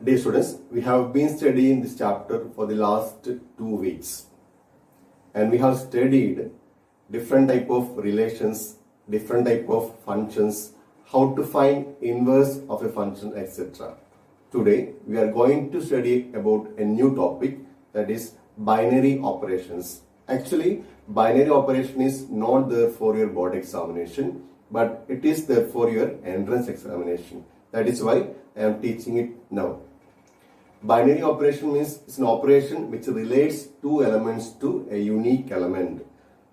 Dear students, we have been studying this chapter for the last 2 weeks, and we have studied different type of relations, different type of functions, how to find inverse of a function, etc. Today we are going to study about a new topic, that is binary operations. Actually, binary operation is not there for your board examination, but it is there for your entrance examination. That is why I am teaching it now. Binary operation means it's an operation which relates two elements to a unique element.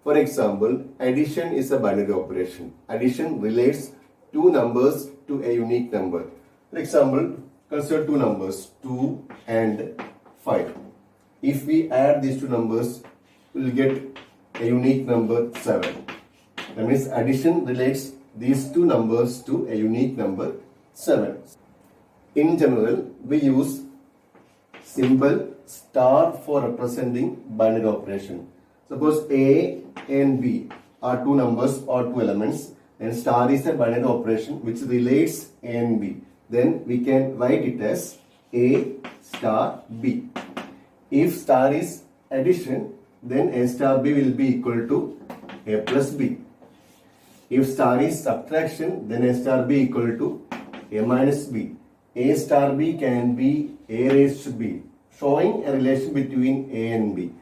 For example, addition is a binary operation. Addition relates two numbers to a unique number. For example, consider two numbers 2 and 5. If we add these two numbers, we will get a unique number 7. That means addition relates these two numbers to a unique number 7. In general, we use symbol star for representing binary operation. Suppose A and B are two numbers or two elements, and star is a binary operation which relates A and B. Then we can write it as A star B. If star is addition, then A star B will be equal to A plus B. If star is subtraction, then A star B equal to A minus B. A star B can be A raised to B, showing a relation between A and B.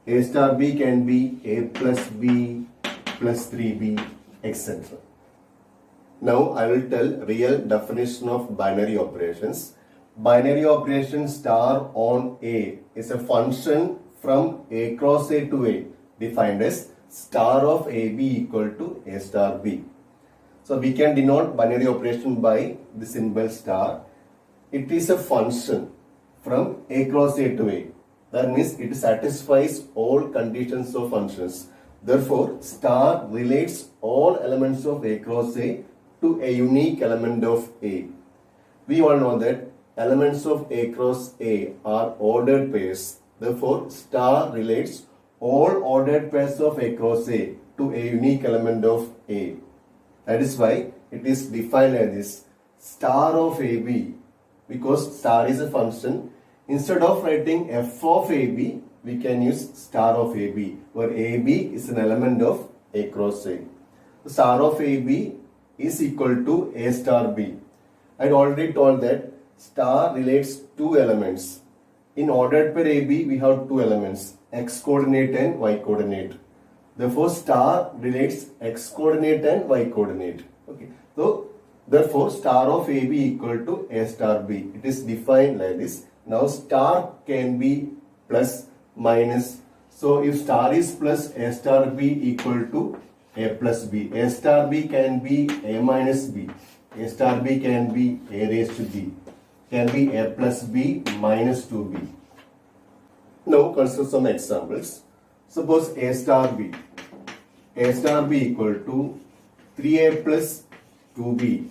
A star B can be A plus B plus 3B, etc. Now I will tell real definition of binary operations. Binary operation star on A is a function from A cross A to A, defined as star of AB equal to A star B. So we can denote binary operation by the symbol star. It is a function from A cross A to A. That means it satisfies all conditions of functions. Therefore, star relates all elements of A cross A to a unique element of A. We all know that elements of A cross A are ordered pairs. Therefore, star relates all ordered pairs of A cross A to a unique element of A. That is why it is defined as this star of AB, because star is a function. Instead of writing f of AB, we can use star of AB, where AB is an element of A cross A. The star of AB is equal to A star B. I had already told that star relates two elements. In ordered pair AB, we have two elements, x coordinate and y coordinate. Therefore, star relates x coordinate and y coordinate. Okay. So, therefore, star of AB equal to A star B. It is defined like this. Now, star can be plus, minus. So, if star is plus, A star B equal to A plus B. A star B can be A minus B. A star B can be A raised to B. Can be A plus B minus 2B. Now, consider some examples. Suppose A star B. A star B equal to 3A plus 2B.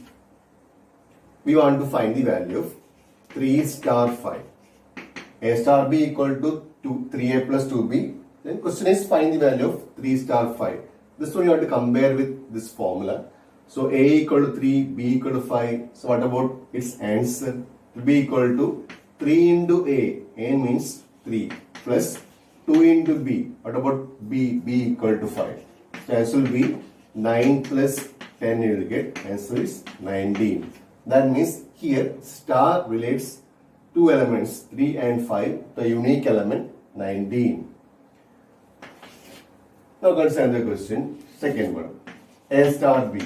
We want to find the value of 3 star 5. A star B equal to 3A plus 2B. Then question is find the value of 3 star 5. This one you have to compare with this formula. So A equal to 3, B equal to 5. So what about its answer? It will be equal to 3 into A. A means 3 plus 2 into B. What about B? B equal to 5. So answer will be 9 plus 10 you will get. Answer is 19. That means here star relates two elements 3 and 5 to a unique element 19. Now consider the question. Second one. A star B.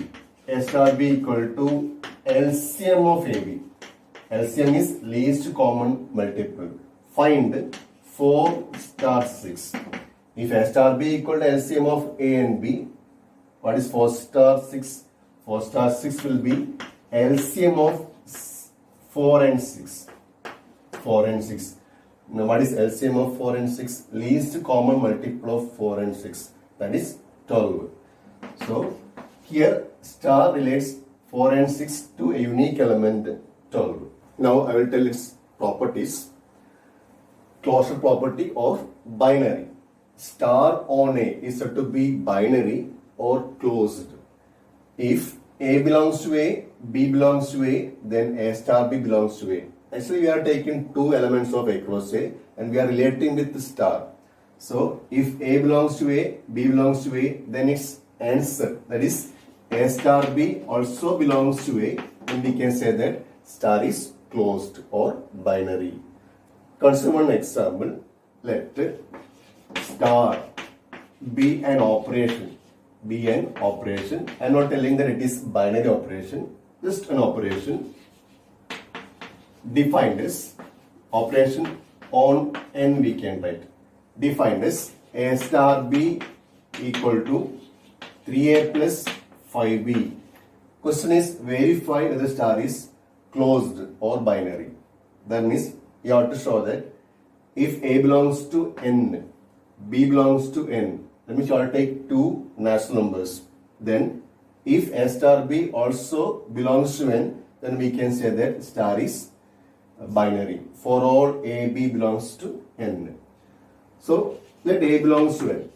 A star B equal to LCM of AB. LCM is least common multiple. Find 4 star 6. If A star B equal to LCM of A and B, what is 4 star 6? 4 star 6 will be LCM of 4 and 6. 4 and 6. Now what is LCM of 4 and 6? Least common multiple of 4 and 6. That is 12. So here star relates 4 and 6 to a unique element 12. Now I will tell its properties. Closure property of binary. Star on A is said to be binary or closed. If A belongs to A, B belongs to A, then A star B belongs to A. Actually, we are taking two elements of A cross A and we are relating with the star. So, if A belongs to A, B belongs to A, then its answer, that is A star B also belongs to A, and we can say that star is closed or binary. Consider one example. Let star be an operation. Be an operation. I am not telling that it is binary operation, just an operation defined as operation on n we can write. Defined as A star B equal to 3A plus 5B. Question is verify whether star is closed or binary. That means you have to show that if A belongs to n, B belongs to n, that means you have to take two natural numbers. Then if A star B also belongs to n, then we can say that star is binary. For all A, B belongs to n. So let A belongs to n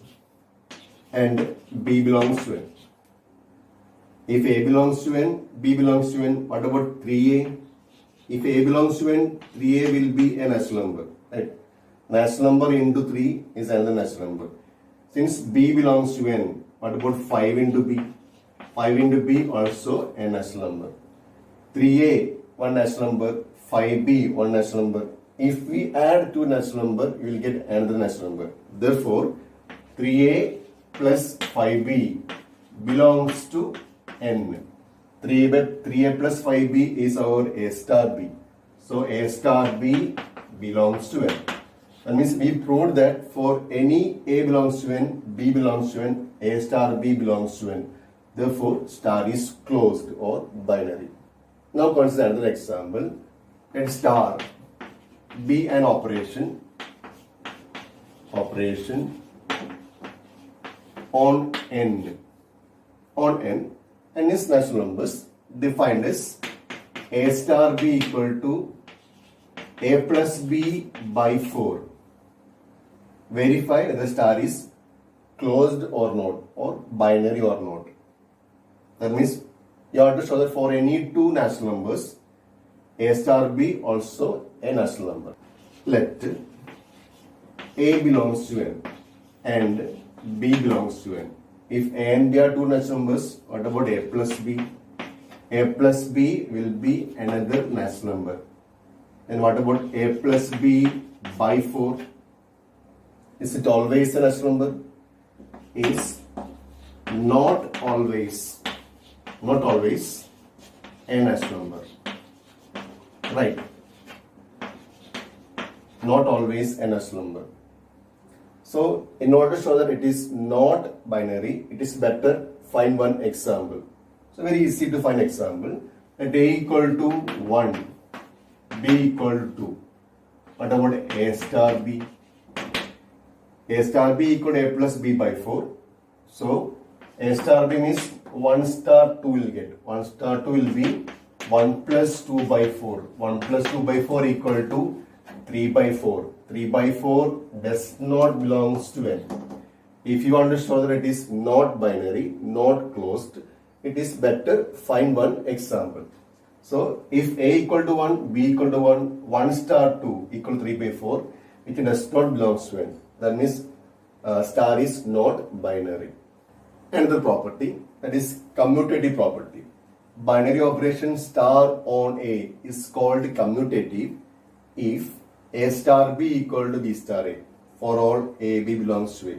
and B belongs to n. If A belongs to n, B belongs to n, what about 3A? If A belongs to n, 3A will be a natural number. Right? Natural number into 3 is another natural number. Since B belongs to n, what about 5 into B? 5 into B also a natural number. 3A, one natural number. 5B, one natural number. If we add two natural number, you will get another natural number. Therefore, 3A plus 5B belongs to n. 3A plus 5B is our A star B. So, A star B belongs to n. That means we proved that for any A belongs to n, B belongs to n, A star B belongs to n. Therefore, star is closed or binary. Now consider another example. Let star be an operation on n and its natural numbers defined as A star B equal to A plus B by 4. Verify whether star is closed or not, or binary or not. That means you have to show that for any two natural numbers, A star B also a natural number. Let A belongs to n and B belongs to n. If A and B are two natural numbers, what about A plus B? A plus B will be another natural number. And what about A plus B by 4? Is it always a natural number? Is not always a natural number. Right. Not always a natural number. So, in order to show that it is not binary, it is better find one example. So, very easy to find example. Let A equal to 1, B equal to 2. What about A star B? A star B equal to A plus B by 4. So, A star B means 1 star 2 will get. 1 star 2 will be 1 plus 2 by 4. 1 plus 2 by 4 equal to 3 by 4. 3 by 4 does not belongs to n. If you want to show that it is not binary, not closed, it is better find one example. So, if A equal to 1, B equal to 1, 1 star 2 equal to 3 by 4, it does not belongs to n. That means star is not binary. Another property, that is commutative property. Binary operation star on A is called commutative if A star B equal to B star A. For all A, B belongs to A.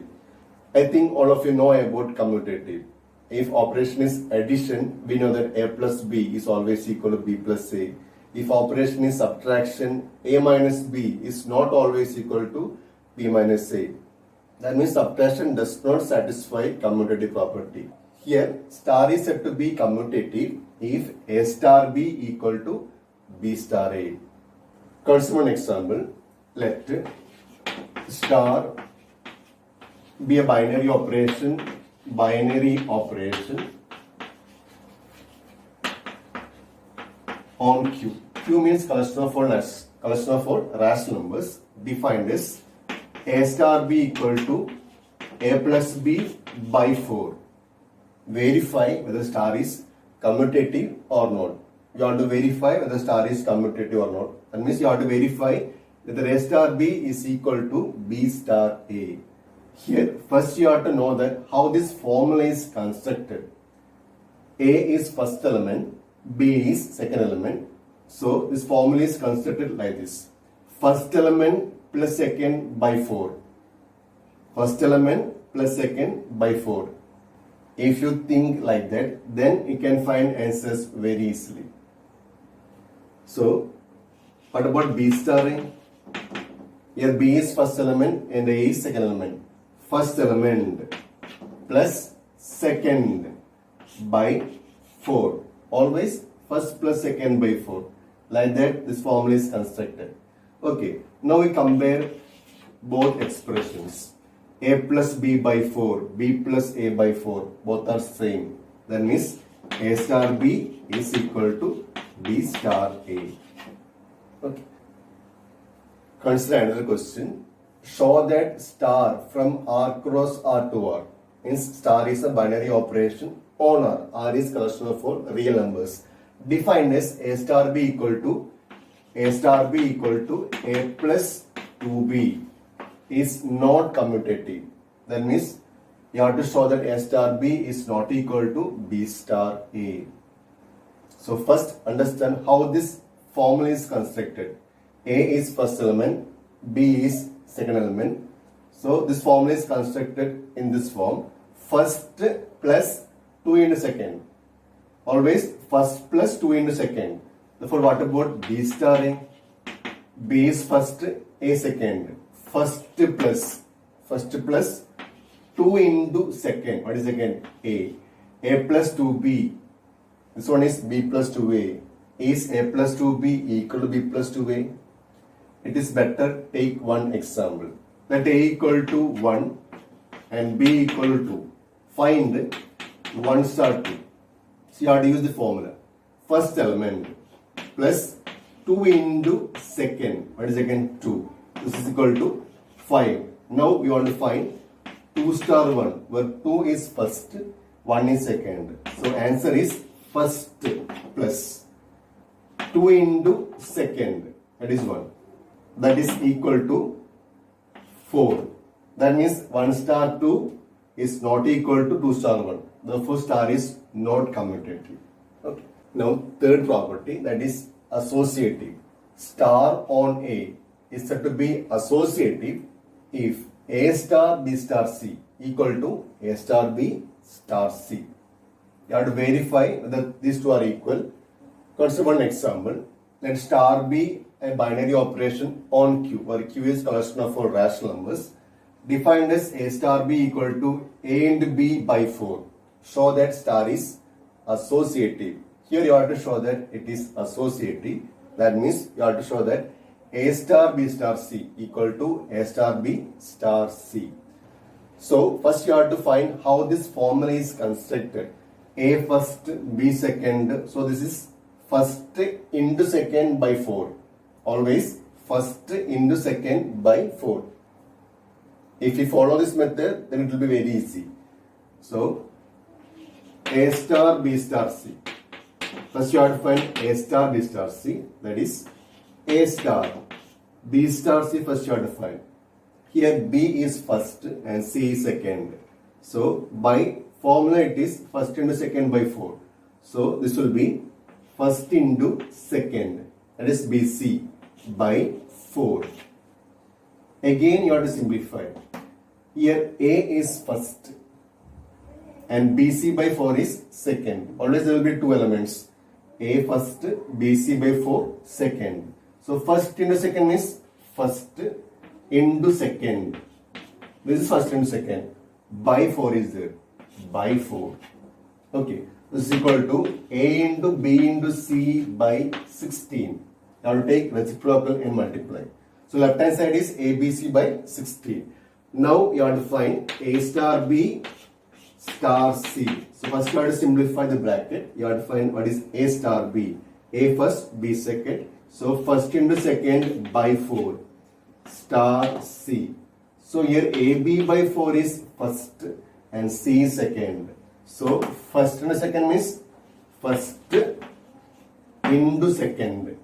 I think all of you know about commutative. If operation is addition, we know that A plus B is always equal to B plus A. If operation is subtraction, A minus B is not always equal to B minus A. That means subtraction does not satisfy commutative property. Here, star is said to be commutative if A star B equal to B star A. Consider one example. Let star be a binary operation on Q. Q means collection of all rational numbers defined as A star B equal to A plus B by 4. Verify whether star is commutative or not. You want to verify whether star is commutative or not. That means you have to verify that the A star B is equal to B star A. Here, first you have to know that how this formula is constructed. A is first element, B is second element. So this formula is constructed like this. First element plus second by 4. First element plus second by 4. If you think like that, then you can find answers very easily. So, what about B star A? Here B is first element and A is second element. First element plus second by 4. Always first plus second by 4. Like that, this formula is constructed. Okay, now we compare both expressions. A plus B by 4, B plus A by 4, both are same. That means A star B is equal to B star A. Okay. Consider another question. Show that star from R cross R to R. Means star is a binary operation on R. R is collection of all real numbers. Defined as A star B equal to A plus 2B is not commutative. That means you have to show that A star B is not equal to B star A. So first understand how this formula is constructed. A is first element, B is second element. So this formula is constructed in this form. First plus 2 into second. Always first plus 2 into second. Therefore, what about B star A? B is first, A second. First plus 2 into second. What is second? A. A plus 2B. This one is B plus 2A. Is A plus 2B equal to B plus 2A? It is better take one example. Let A equal to 1 and B equal to 2. Find 1 star 2. So you have to use the formula. First element plus 2 into second. What is second? 2. This is equal to 5. Now we want to find 2 star 1, where 2 is first, 1 is second. So answer is first plus 2 into second. That is 1. That is equal to 4. That means 1 star 2 is not equal to 2 star 1. Therefore, star is not commutative. Okay. Now, third property, that is associative. Star on A is said to be associative if A star B star C equal to A star B star C. You have to verify whether these two are equal. Consider one example. Let star be a binary operation on Q, where Q is collection of all rational numbers. Defined as A star B equal to A into B by 4. Show that star is associative. Here you have to show that it is associative. That means you have to show that A star B star C equal to A star B star C. So first you have to find how this formula is constructed. A first, B second. So this is first into second by 4. Always first into second by 4. If you follow this method, then it will be very easy. So A star B star C. First you have to find A star B star C. That is A star B star C. First you have to find. Here B is first and C is second. So by formula it is first into second by 4. So this will be first into second. That is BC by 4. Again you have to simplify. Here A is first and BC by 4 is second. Always there will be two elements. A first, BC by 4 second. So first into second is first into second. This is first into second. By 4 is there. By 4. Okay. This is equal to A into B into C by 16. Now to take reciprocal and multiply. So left hand side is ABC by 16. Now you have to find A star B star C. So first you have to simplify the bracket. You have to find what is A star B. A first, B second. So first into second by 4. Star C. So here AB by 4 is first and C is second. So first into second means first into second.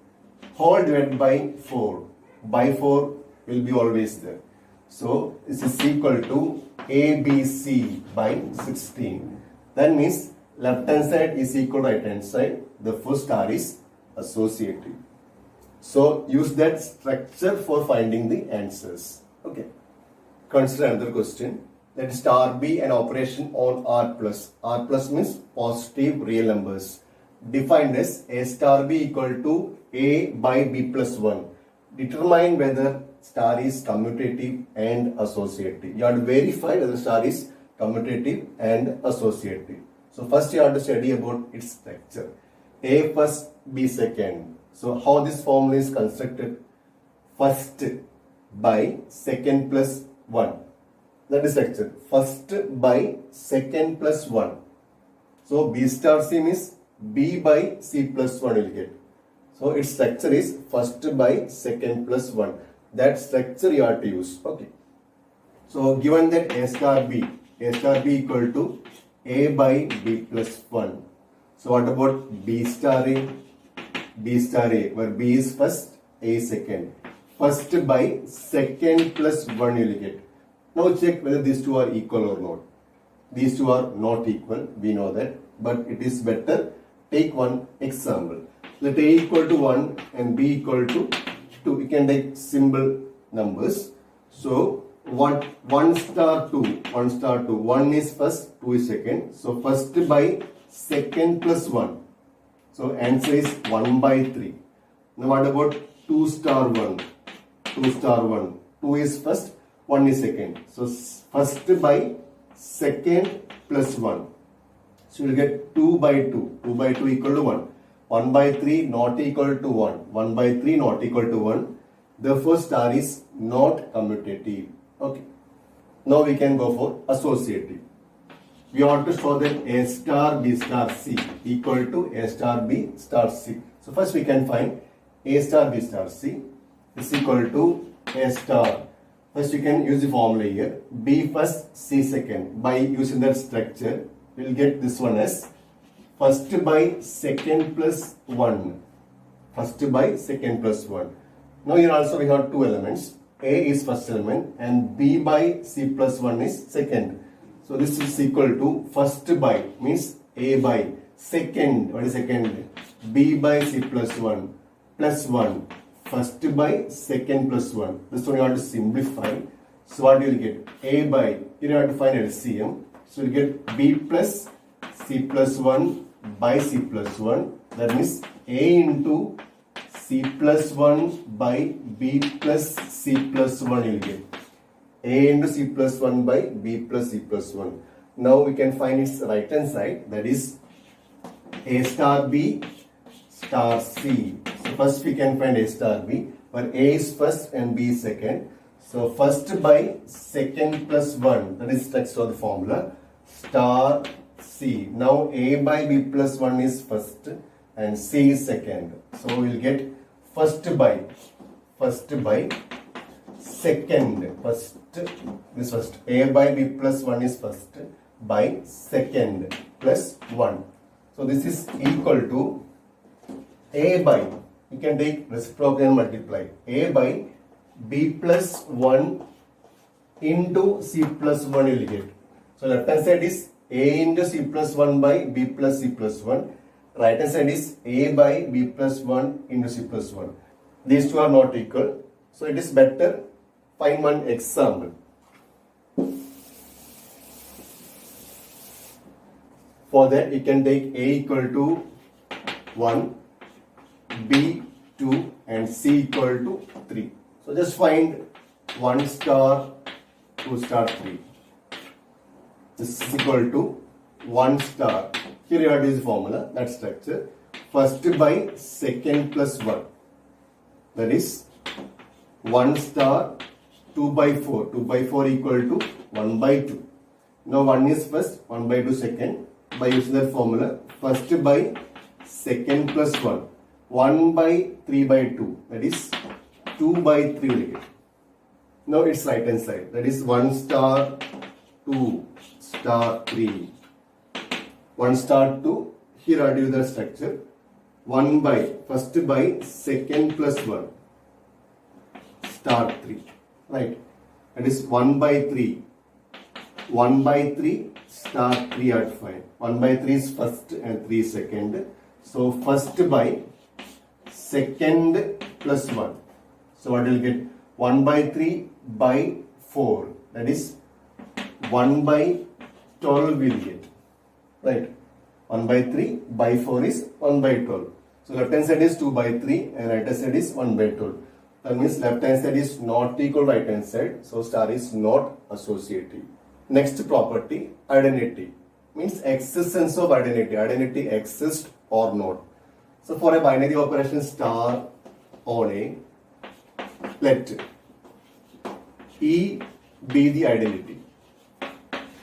whole divided by 4. By 4 will be always there. So this is equal to ABC by 16. That means left hand side is equal to right hand side. The first R is associative. So use that structure for finding the answers. Okay. Consider another question. Let star be an operation on R plus. R plus means positive real numbers. Defined as A star B equal to A by B plus 1. Determine whether star is commutative and associative. You have to verify whether star is commutative and associative. So first you have to study about its structure. A first, B second. So how this formula is constructed? First by second plus 1. That is structure. First by second plus 1. So B star C means B by C plus 1 will get. So its structure is first by second plus 1. That structure you have to use. Okay. So given that A star B equal to A by B plus 1. So what about B star A? B star A, where B is first, A is second. First by second plus 1 you will get. Now check whether these two are equal or not. These two are not equal, we know that. But it is better, take one example. Let A equal to 1 and B equal to 2. We can take simple numbers. So 1 star 2. 1 is first, 2 is second. So first by second plus 1. So answer is 1 by 3. Now what about 2 star 1? 2 star 1. 2 is first, 1 is second. So first by second plus 1. So you will get 2 by 2. 2 by 2 equal to 1. 1 by 3 not equal to 1. 1 by 3 not equal to 1. Therefore star is not commutative. Okay. Now we can go for associative. We want to show that A star B star C equal to A star B star C. So first we can find A star B star C is equal to A star. First you can use the formula here. B first, C second. By using that structure, we will get this one as first by second plus 1. First by second plus 1. Now here also we have two elements. A is first element and B by C plus 1 is second. So this is equal to first by means A by second. What is second? B by C plus 1 plus 1. First by second plus 1. This one you have to simplify. So what you will get? A by, here you have to find LCM. So you get B plus C plus 1 by C plus 1. That means A into C plus 1 by B plus C plus 1 you will get. A into C plus 1 by B plus C plus 1. Now we can find its right hand side, that is A star B star C. So first we can find A star B, where A is first and B is second. So first by second plus 1, that is text of the formula, star C. Now A by B plus 1 is first and C is second. So we will get first by second. First A by B plus 1 is first by second plus 1. So this is equal to A by, you can take reciprocal and multiply. A by B plus 1 into C plus 1 you will get. So left hand side is A into C plus 1 by B plus C plus 1. Right hand side is A by B plus 1 into C plus 1. These two are not equal. So it is better find one example. For that you can take A equal to 1, B 2 and C equal to 3. So just find 1 star 2 star 3. This is equal to 1 star. Here you have to use the formula, that structure. First by second plus 1. That is 1 star 2 by 4. 2 by 4 equal to 1 by 2. Now 1 is first, 1 by 2 second. By using that formula, first by second plus 1. 1 by 3 by 2. That is 2 by 3 will get. Now it's right hand side. That is 1 star 2 star 3. 1 star 2. Here I do the structure. 1 by first by second plus 1 star 3, right? That is 1 by 3. 1 by 3 star 3 at 5. 1 by 3 is first and 3 second. So first by second plus 1. So what will get? 1 by 3 by 4. That is 1 by 12 will get. Right? 1 by 3 by 4 is 1 by 12. So left hand side is 2 by 3 and right hand side is 1 by 12. That means left hand side is not equal to right hand side. So star is not associative. Next property, identity. Means existence of identity. Identity exists or not. So for a binary operation star on A, let E be the identity.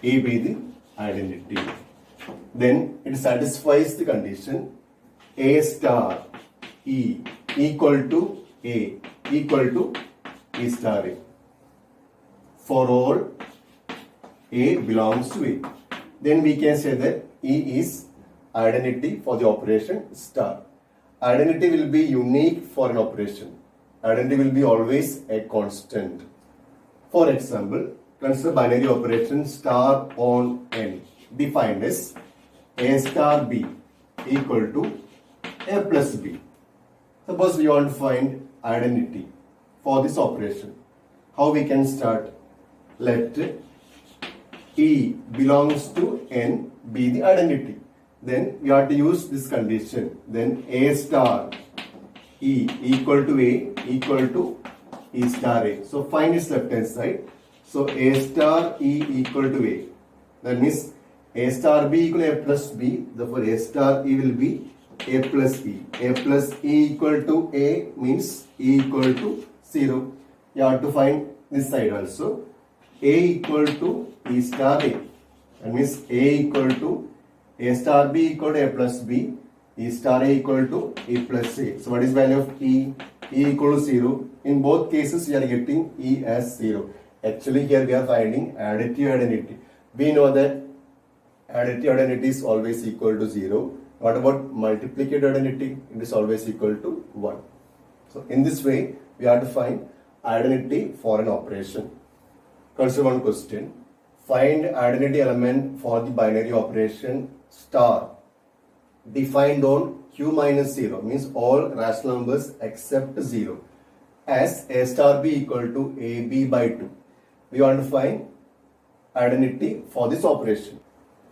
E be the identity. Then it satisfies the condition A star E equal to A equal to E star A. For all A belongs to A. Then we can say that E is identity for the operation star. Identity will be unique for an operation. Identity will be always a constant. For example, consider binary operation star on N defined as A star B equal to A plus B. Suppose we want to find identity for this operation. How we can start? Let E belongs to N be the identity. Then we have to use this condition. Then A star E equal to A equal to E star A. So find its left hand side. So A star E equal to A. That means A star B equal to A plus B. Therefore A star E will be A plus E. A plus E equal to A means E equal to 0. You have to find this side also. A equal to E star A. That means A equal to A star B equal to A plus B. E star A equal to E plus A. So what is value of E? E equal to 0. In both cases we are getting E as 0. Actually here we are finding additive identity. We know that additive identity is always equal to 0. What about multiplicative identity? It is always equal to 1. So in this way we have to find identity for an operation. Consider one question. Find identity element for the binary operation star defined on q minus 0 means all rational numbers except 0 as A star B equal to AB by 2. We want to find identity for this operation.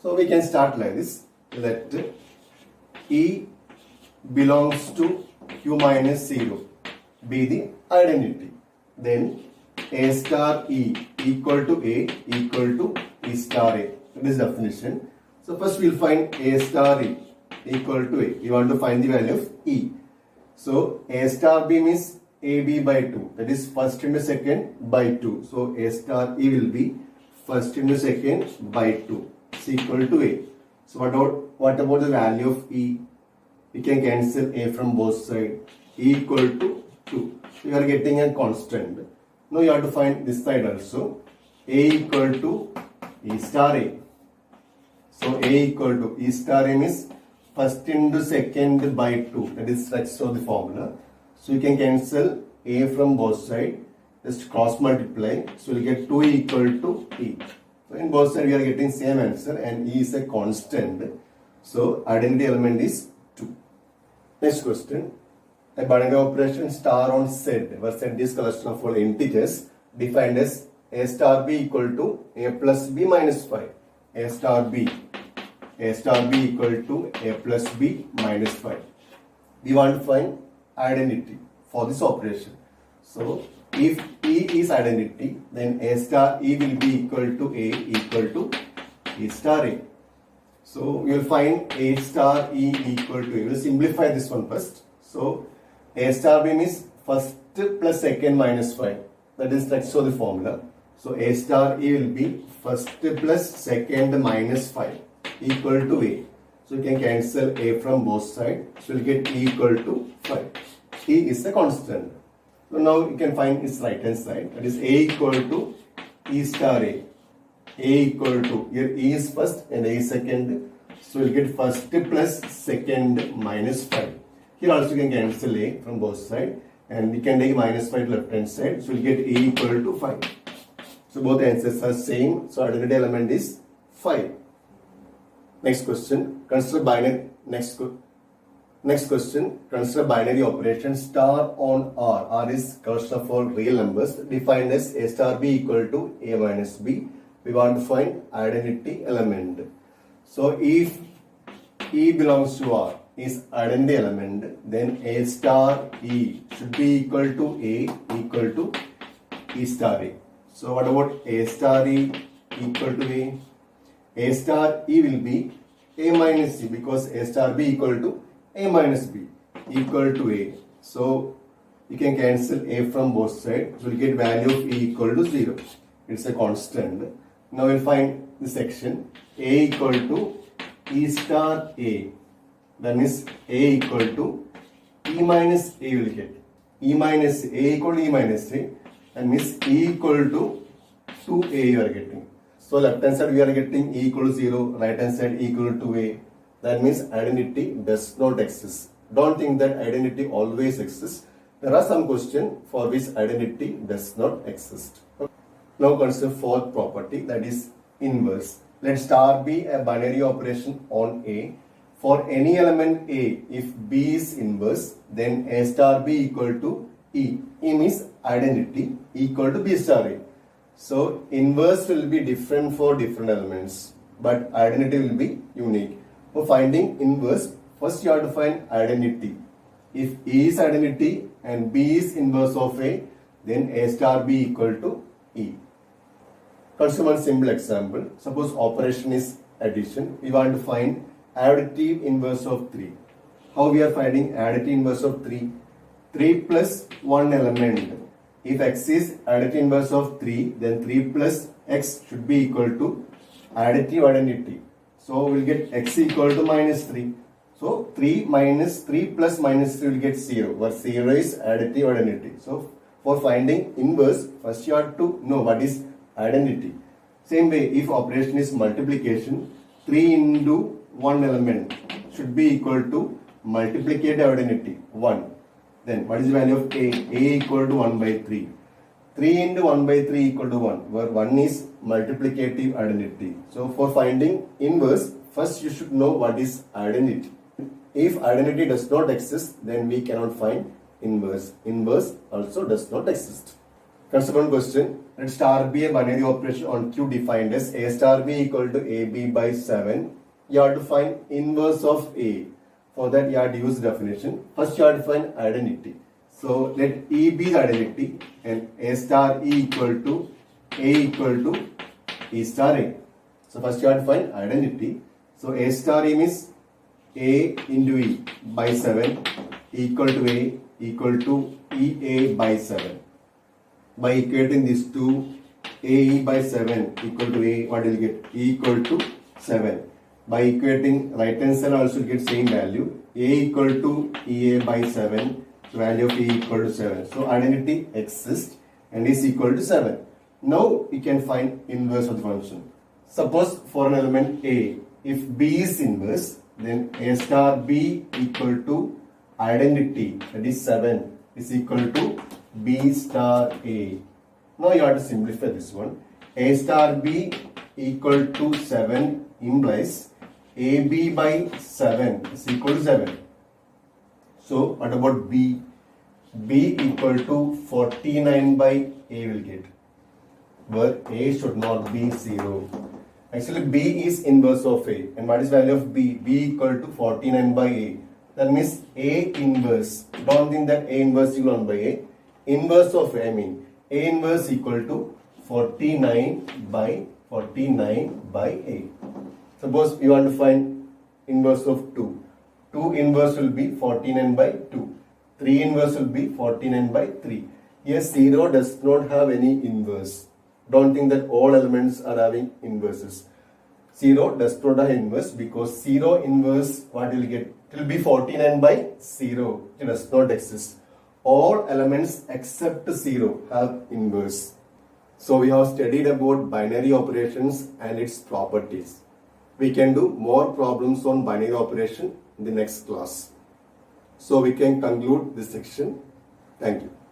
So we can start like this. Let E belongs to q minus 0 be the identity. Then A star E equal to A equal to E star A. This definition. So first we will find A star E equal to A. We want to find the value of E. So A star B means AB by 2. That is first into second by 2. So A star E will be first into second by 2. Is equal to A. So what about the value of E? We can cancel A from both sides. E equal to 2. We are getting a constant. Now you have to find this side also. A equal to E star A. So A equal to E star A means first into second by 2. That is rest of the formula. So you can cancel A from both sides. Just cross multiply. So you will get 2 equal to E. So in both sides we are getting same answer and E is a constant. So identity element is 2. Next question. A binary operation star on Z, where Z is collection of all integers, defined as A star B equal to A plus B minus 5. A star B equal to A plus B minus 5. We want to find identity for this operation. So if E is identity, then A star E will be equal to A equal to E star A. So we will find A star E equal to A. We will simplify this one first. So A star B means first plus second minus 5. That is so the formula. So A star E will be first plus second minus 5 equal to A. So you can cancel A from both sides. So you get E equal to 5. E is a constant. So now you can find its right hand side. That is A equal to E star A. A equal to, here E is first and A is second. So you will get first plus second minus 5. Here also you can cancel a from both sides, and we can take minus 5 to left hand side, so we'll get a equal to 5. So both answers are same, so identity element is 5. Next question, consider binary. Next question, consider binary operation star on R. R is collection of all real numbers defined as A star B equal to A minus B. We want to find identity element. So if E belongs to R is identity element, then A star E should be equal to A equal to E star A. So what about A star E equal to A? A star E will be A minus C, because A star B equal to A minus B equal to A. So you can cancel A from both sides. So we'll get value of E equal to 0. It's a constant. Now we'll find the section A equal to E star A. That means A equal to E minus A will get. E minus A equal to E minus A. That means E equal to 2A you are getting. So left hand side we are getting E equal to 0, right hand side equal to A. That means identity does not exist. Don't think that identity always exists. There are some questions for which identity does not exist. Now consider fourth property, that is inverse. Let star be a binary operation on A. For any element A, if B is inverse, then A star B equal to E. E means identity equal to B star A. So inverse will be different for different elements, but identity will be unique. For finding inverse, first you have to find identity. If E is identity and B is inverse of A, then A star B equal to E. Consider one simple example. Suppose operation is addition. We want to find additive inverse of 3. How we are finding additive inverse of 3? 3 plus 1 element. If x is additive inverse of 3, then 3 plus x should be equal to additive identity. So we'll get x equal to minus 3. So 3 plus minus 3 will get 0, where 0 is additive identity. So for finding inverse, first you have to know what is identity. Same way, if operation is multiplication, 3 into 1 element should be equal to multiplicative identity 1. Then what is the value of A? A equal to 1 by 3. 3 into 1 by 3 equal to 1, where 1 is multiplicative identity. So for finding inverse, first you should know what is identity. If identity does not exist, then we cannot find inverse. Inverse also does not exist. Consider one question. Let star be a binary operation on Q defined as A star B equal to AB by 7. You have to find inverse of A. For that you have to use definition. First you have to find identity. So let E be the identity and A star E equal to A equal to E star A. So first you have to find identity. So A star E means A into E by 7 equal to A equal to EA by 7. By equating these two, AE by 7 equal to A, what will you get? E equal to 7. By equating right hand side also you get same value. A equal to EA by 7, so value of E equal to 7. So identity exists and is equal to 7. Now we can find inverse of the function. Suppose for an element A, if B is inverse, then A star B equal to identity, that is 7, is equal to B star A. Now you have to simplify this one. A star B equal to 7 implies AB by 7 is equal to 7. So what about B? B equal to 49 by A will get, where A should not be 0. Actually B is inverse of A, and what is value of B? B equal to 49 by A. That means A inverse. Don't think that A inverse equal 1 by A. Inverse of A, I mean A inverse equal to 49 by A. Suppose you want to find inverse of 2. 2 inverse will be 49 by 2. 3 inverse will be 49 by 3. Here 0 does not have any inverse. Don't think that all elements are having inverses. 0 does not have inverse, because 0 inverse, what will you get? It will be 49 by 0. It does not exist. All elements except 0 have inverse. So we have studied about binary operations and its properties. We can do more problems on binary operation in the next class. So we can conclude this section. Thank you.